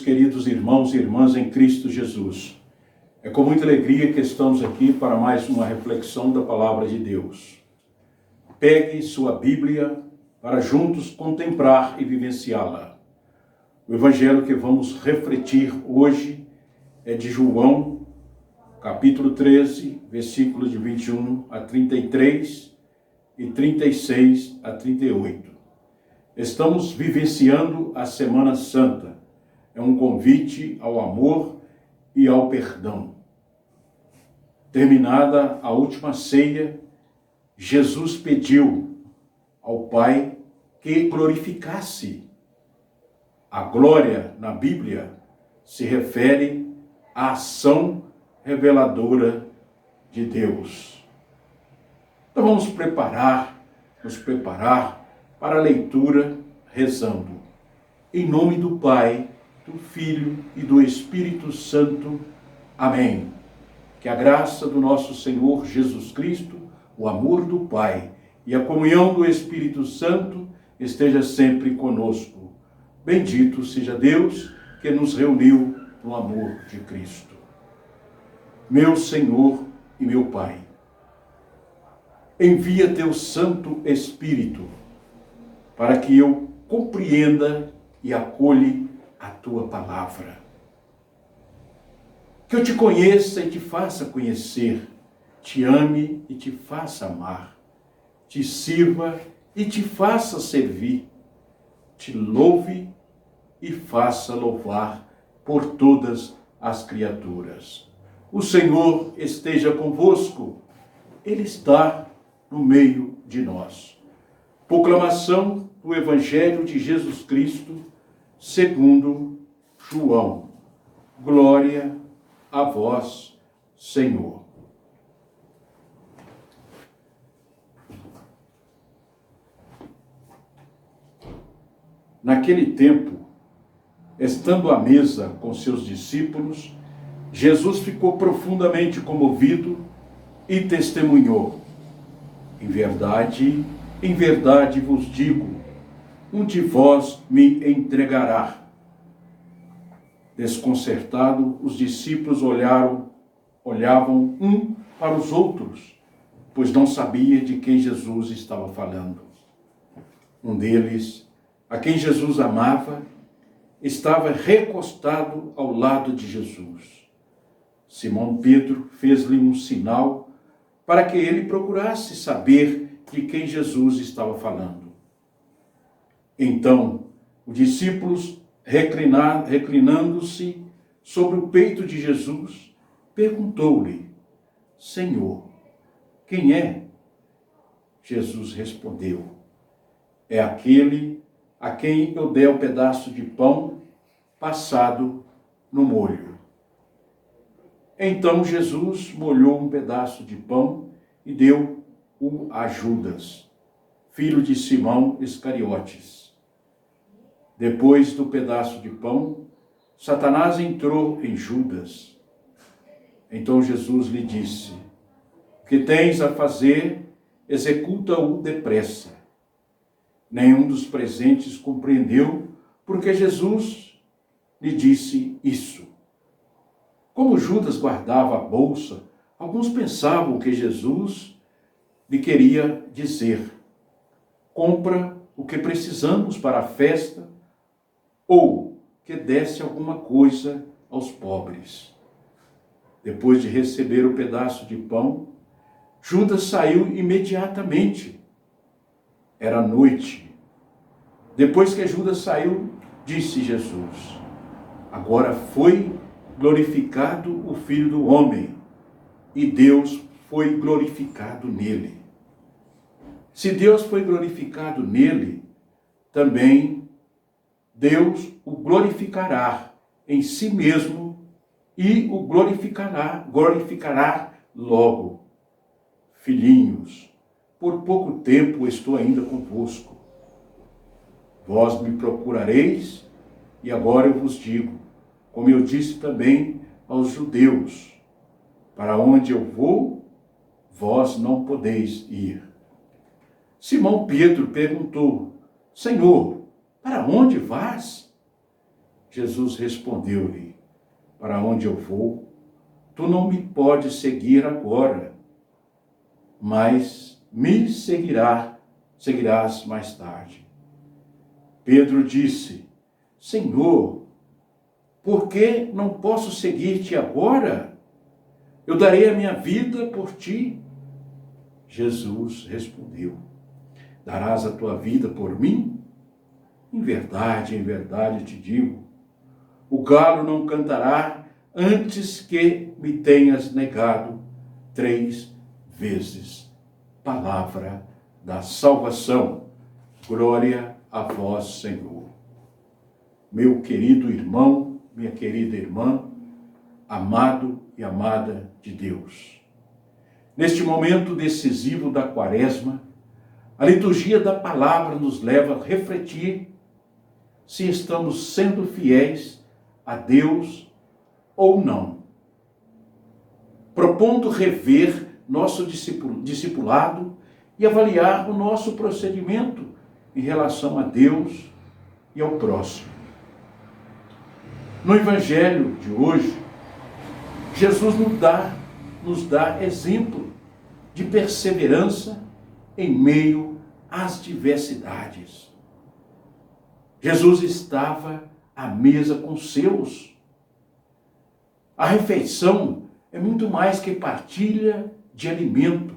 meus queridos irmãos e irmãs em Cristo Jesus. É com muita alegria que estamos aqui para mais uma reflexão da Palavra de Deus. Pegue sua Bíblia para juntos contemplar e vivenciá-la. O Evangelho que vamos refletir hoje é de João, capítulo 13, versículos de 21 a 33 e 36 a 38. Estamos vivenciando a Semana Santa. É um convite ao amor e ao perdão. Terminada a última ceia, Jesus pediu ao Pai que glorificasse. A glória na Bíblia se refere à ação reveladora de Deus. Então vamos nos preparar para a leitura rezando. Em nome do Pai, do Filho e do Espírito Santo. Amém. Que a graça do nosso Senhor Jesus Cristo, o amor do Pai e a comunhão do Espírito Santo esteja sempre conosco. Bendito seja Deus que nos reuniu no amor de Cristo. Meu Senhor e meu Pai, envia teu Santo Espírito para que eu compreenda e acolha a tua palavra. Que eu te conheça e te faça conhecer, te ame e te faça amar, te sirva e te faça servir, te louve e faça louvar por todas as criaturas. O Senhor esteja convosco, Ele está no meio de nós. Proclamação do Evangelho de Jesus Cristo, segundo João. Glória a vós, Senhor. Naquele tempo, estando à mesa com seus discípulos, Jesus ficou profundamente comovido e testemunhou: em verdade vos digo, um de vós me entregará. Desconcertado, os discípulos olhavam um para os outros, pois não sabia de quem Jesus estava falando. Um deles, a quem Jesus amava, estava recostado ao lado de Jesus. Simão Pedro fez-lhe um sinal para que ele procurasse saber de quem Jesus estava falando. Então, os discípulos, reclinando-se sobre o peito de Jesus, perguntou-lhe: Senhor, quem é? Jesus respondeu: é aquele a quem eu dei o pedaço de pão passado no molho. Então Jesus molhou um pedaço de pão e deu-o a Judas, filho de Simão Iscariotes. Depois do pedaço de pão, Satanás entrou em Judas. Então Jesus lhe disse: o que tens a fazer, executa-o depressa. Nenhum dos presentes compreendeu porque Jesus lhe disse isso. Como Judas guardava a bolsa, alguns pensavam que Jesus lhe queria dizer: compra o que precisamos para a festa, ou que desse alguma coisa aos pobres. Depois de receber o pedaço de pão, Judas saiu imediatamente. Era noite. Depois que Judas saiu, disse Jesus: agora foi glorificado o Filho do Homem, e Deus foi glorificado nele. Se Deus foi glorificado nele, também Deus o glorificará em si mesmo e o glorificará logo. Filhinhos, por pouco tempo estou ainda convosco. Vós me procurareis, e agora eu vos digo, como eu disse também aos judeus: para onde eu vou, vós não podeis ir. Simão Pedro perguntou: Senhor, para onde vás? Jesus respondeu-lhe: para onde eu vou, tu não me podes seguir agora, mas me seguirás mais tarde. Pedro disse: Senhor, por que não posso seguir-te agora? Eu darei a minha vida por ti. Jesus respondeu: darás a tua vida por mim? Em verdade te digo, o galo não cantará antes que me tenhas negado 3 vezes. Palavra da salvação. Glória a vós, Senhor. Meu querido irmão, minha querida irmã, amado e amada de Deus. Neste momento decisivo da Quaresma, a liturgia da palavra nos leva a refletir se estamos sendo fiéis a Deus ou não, propondo rever nosso discipulado e avaliar o nosso procedimento em relação a Deus e ao próximo. No Evangelho de hoje, Jesus nos dá exemplo de perseverança em meio às diversidades. Jesus estava à mesa com seus. A refeição é muito mais que partilha de alimento.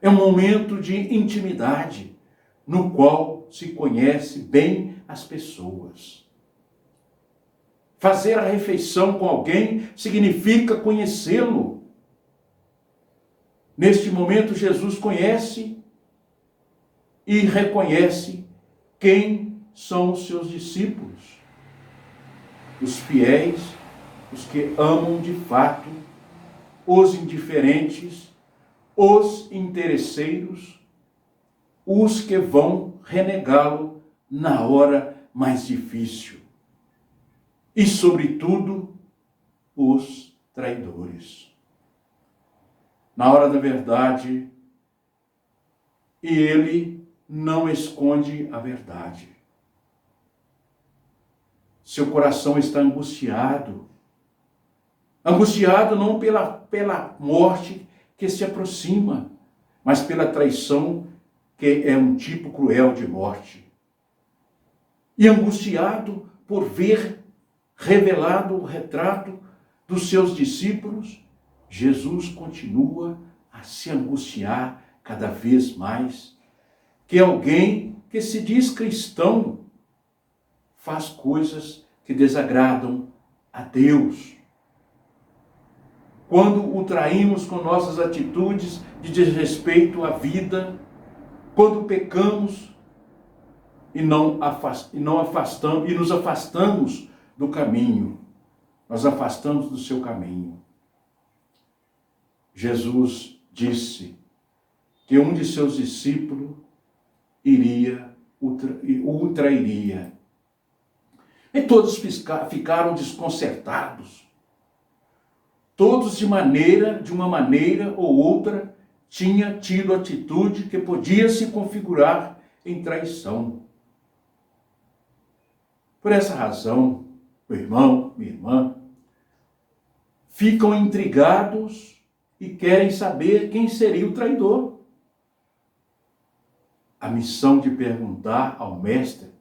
É um momento de intimidade, no qual se conhece bem as pessoas. Fazer a refeição com alguém significa conhecê-lo. Neste momento, Jesus conhece e reconhece quem são os seus discípulos. Os fiéis, os que amam de fato, os indiferentes, os interesseiros, os que vão renegá-lo na hora mais difícil. E, sobretudo, os traidores. Na hora da verdade, e ele não esconde a verdade. Seu coração está angustiado. Angustiado não pela morte que se aproxima, mas pela traição que é um tipo cruel de morte. E angustiado por ver revelado o retrato dos seus discípulos, Jesus continua a se angustiar cada vez mais, que alguém que se diz cristão faz coisas que desagradam a Deus. Quando o traímos com nossas atitudes de desrespeito à vida, quando pecamos e nos afastamos do caminho, nós afastamos do seu caminho. Jesus disse que um de seus discípulos o trairia. E todos ficaram desconcertados. Todos de uma maneira ou outra, tinham tido atitude que podia se configurar em traição. Por essa razão, meu irmão, minha irmã, ficam intrigados e querem saber quem seria o traidor. A missão de perguntar ao mestre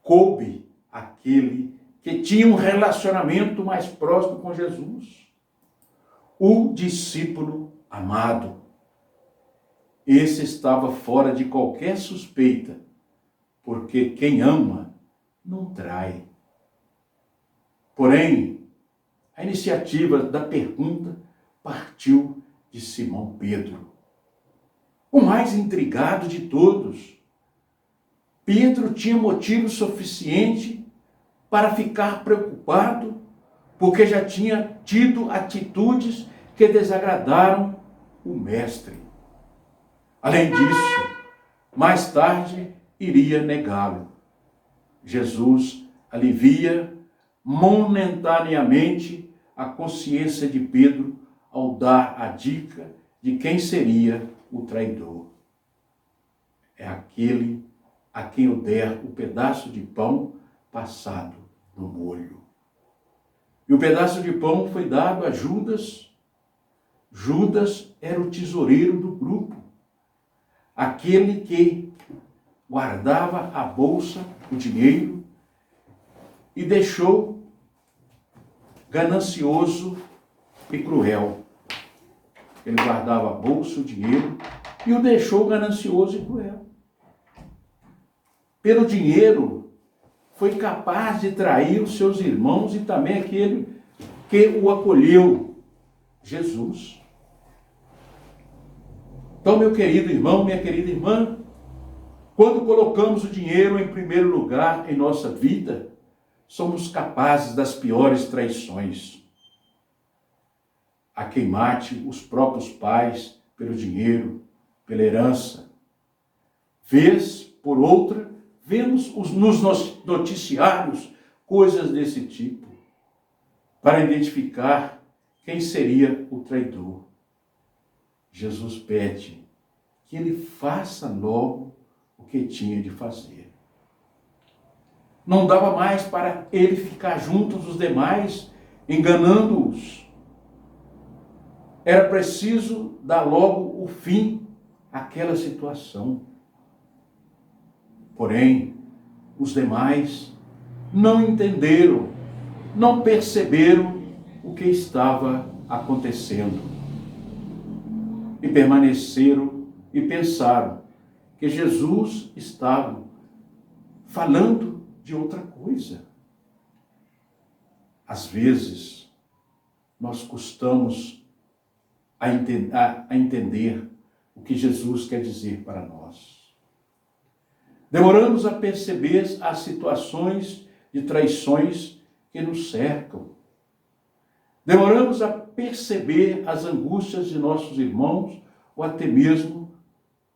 coube àquele que tinha um relacionamento mais próximo com Jesus, o discípulo amado. Esse estava fora de qualquer suspeita, porque quem ama não trai. Porém, a iniciativa da pergunta partiu de Simão Pedro, o mais intrigado de todos. Pedro tinha motivo suficiente para ficar preocupado, porque já tinha tido atitudes que desagradaram o mestre. Além disso, mais tarde iria negá-lo. Jesus alivia momentaneamente a consciência de Pedro ao dar a dica de quem seria o traidor. É aquele a quem eu der o pedaço de pão passado do molho. E o pedaço de pão foi dado a Judas. Judas era o tesoureiro do grupo, aquele que guardava a bolsa, o dinheiro, e deixou ganancioso e cruel. Ele guardava a bolsa, o dinheiro, e o deixou ganancioso e cruel. Pelo dinheiro, foi capaz de trair os seus irmãos e também aquele que o acolheu, Jesus. Então, meu querido irmão, minha querida irmã, quando colocamos o dinheiro em primeiro lugar em nossa vida, somos capazes das piores traições. A queimate os próprios pais pelo dinheiro, pela herança. Vez por outra, vemos nos noticiários coisas desse tipo, para identificar quem seria o traidor. Jesus pede que ele faça logo o que tinha de fazer. Não dava mais para ele ficar junto dos demais, enganando-os. Era preciso dar logo o fim àquela situação. Porém, os demais não entenderam, não perceberam o que estava acontecendo. E permaneceram e pensaram que Jesus estava falando de outra coisa. Às vezes, nós custamos a entender o que Jesus quer dizer para nós. Demoramos a perceber as situações de traições que nos cercam. Demoramos a perceber as angústias de nossos irmãos ou até mesmo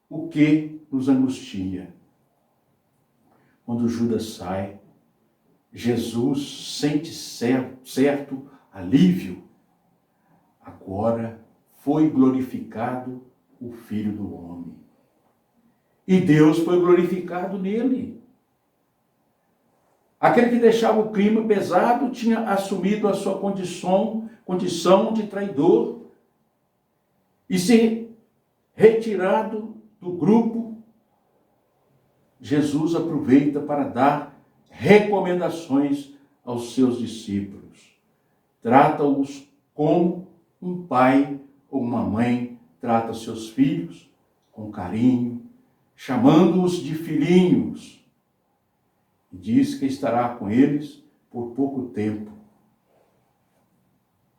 o que nos angustia. Quando Judas sai, Jesus sente certo alívio. Agora foi glorificado o Filho do Homem. E Deus foi glorificado nele. Aquele que deixava o clima pesado tinha assumido a sua condição de traidor e se retirado do grupo. Jesus aproveita para dar recomendações aos seus discípulos. Trata-os como um pai ou uma mãe trata seus filhos, com carinho, chamando-os de filhinhos. E diz que estará com eles por pouco tempo.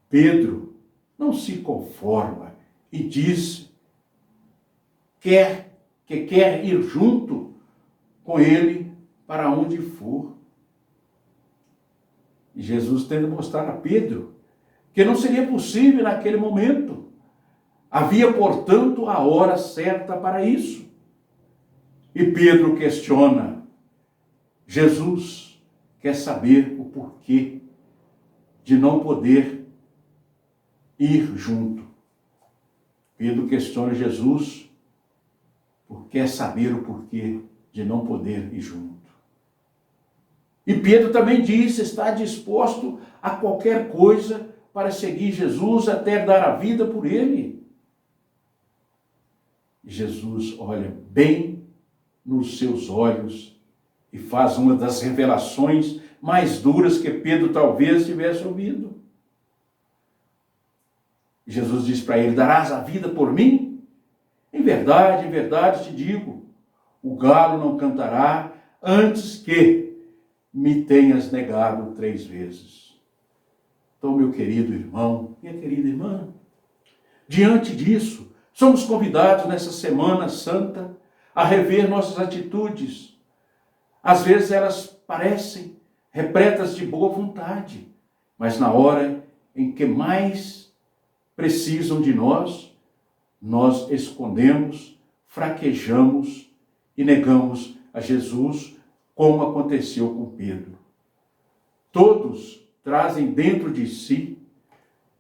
Pedro não se conforma e diz que quer ir junto com ele para onde for. E Jesus tenta mostrar a Pedro que não seria possível naquele momento. Havia, portanto, a hora certa para isso. E Pedro questiona. Jesus quer saber o porquê de não poder ir junto. Pedro questiona Jesus, quer saber o porquê de não poder ir junto. E Pedro também diz estar disposto a qualquer coisa para seguir Jesus até dar a vida por ele. Jesus olha bem nos seus olhos e faz uma das revelações mais duras que Pedro talvez tivesse ouvido. Jesus diz para ele: darás a vida por mim? Em verdade te digo, o galo não cantará antes que me tenhas negado 3 vezes. Então, meu querido irmão, minha querida irmã, diante disso, somos convidados nessa Semana Santa a rever nossas atitudes. Às vezes elas parecem repletas de boa vontade, mas na hora em que mais precisam de nós, nós escondemos, fraquejamos e negamos a Jesus, como aconteceu com Pedro. Todos trazem dentro de si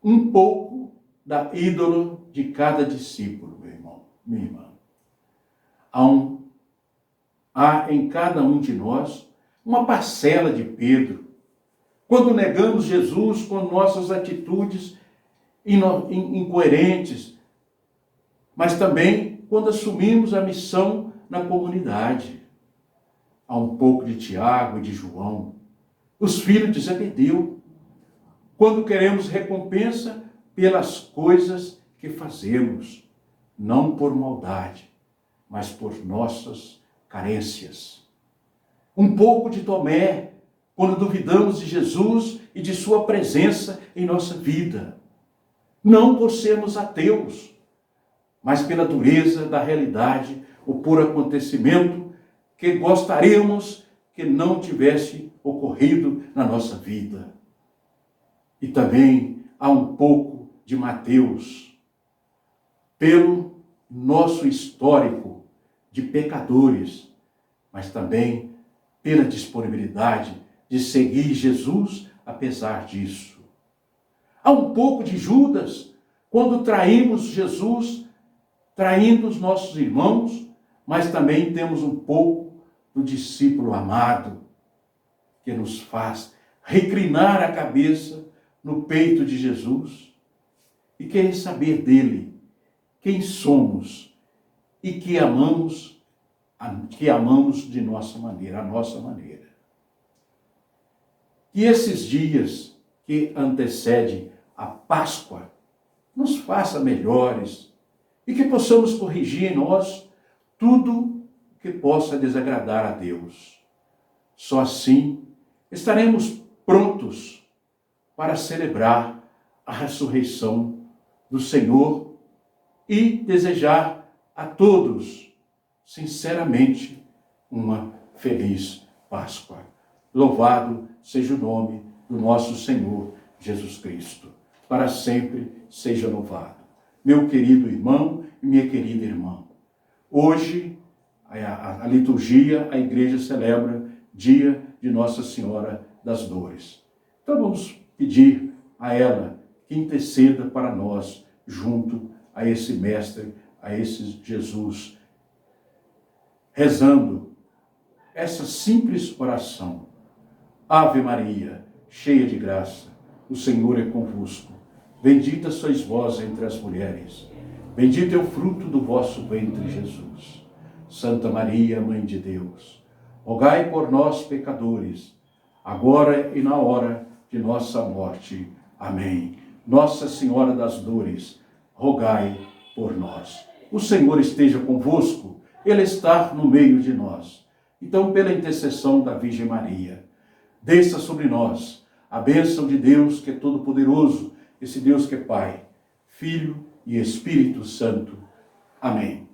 um pouco da ídolo de cada discípulo, meu irmão, minha irmã. Há em cada um de nós uma parcela de Pedro, Quando negamos Jesus com nossas atitudes incoerentes, mas também quando assumimos a missão na comunidade. Há um pouco de Tiago e de João, os filhos de Zebedeu, quando queremos recompensa pelas coisas que fazemos, não por maldade, mas por nossas carências. Um pouco de Tomé, quando duvidamos de Jesus e de sua presença em nossa vida, não por sermos ateus, mas pela dureza da realidade ou por acontecimento que gostaríamos que não tivesse ocorrido na nossa vida. E também há um pouco de Mateus, pelo nosso histórico de pecadores, mas também pela disponibilidade de seguir Jesus apesar disso. Há um pouco de Judas, quando traímos Jesus, traindo os nossos irmãos, mas também temos um pouco do discípulo amado, que nos faz reclinar a cabeça no peito de Jesus e querer saber dele quem somos e que amamos de nossa maneira, a nossa maneira. Que esses dias que antecedem a Páscoa nos faça melhores e que possamos corrigir em nós tudo que possa desagradar a Deus. Só assim estaremos prontos para celebrar a ressurreição do Senhor e desejar a todos, sinceramente, uma feliz Páscoa. Louvado seja o nome do nosso Senhor Jesus Cristo. Para sempre seja louvado. Meu querido irmão e minha querida irmã, hoje a liturgia, a igreja celebra dia de Nossa Senhora das Dores. Então vamos pedir a ela que interceda para nós, junto a esse Mestre, a esse Jesus, rezando essa simples oração. Ave Maria, cheia de graça, o Senhor é convosco. Bendita sois vós entre as mulheres. Bendito é o fruto do vosso ventre, Jesus. Santa Maria, Mãe de Deus, rogai por nós, pecadores, agora e na hora de nossa morte. Amém. Nossa Senhora das Dores, rogai por nós. O Senhor esteja convosco, Ele está no meio de nós. Então, pela intercessão da Virgem Maria, desça sobre nós a bênção de Deus, que é todo-poderoso, esse Deus que é Pai, Filho e Espírito Santo. Amém.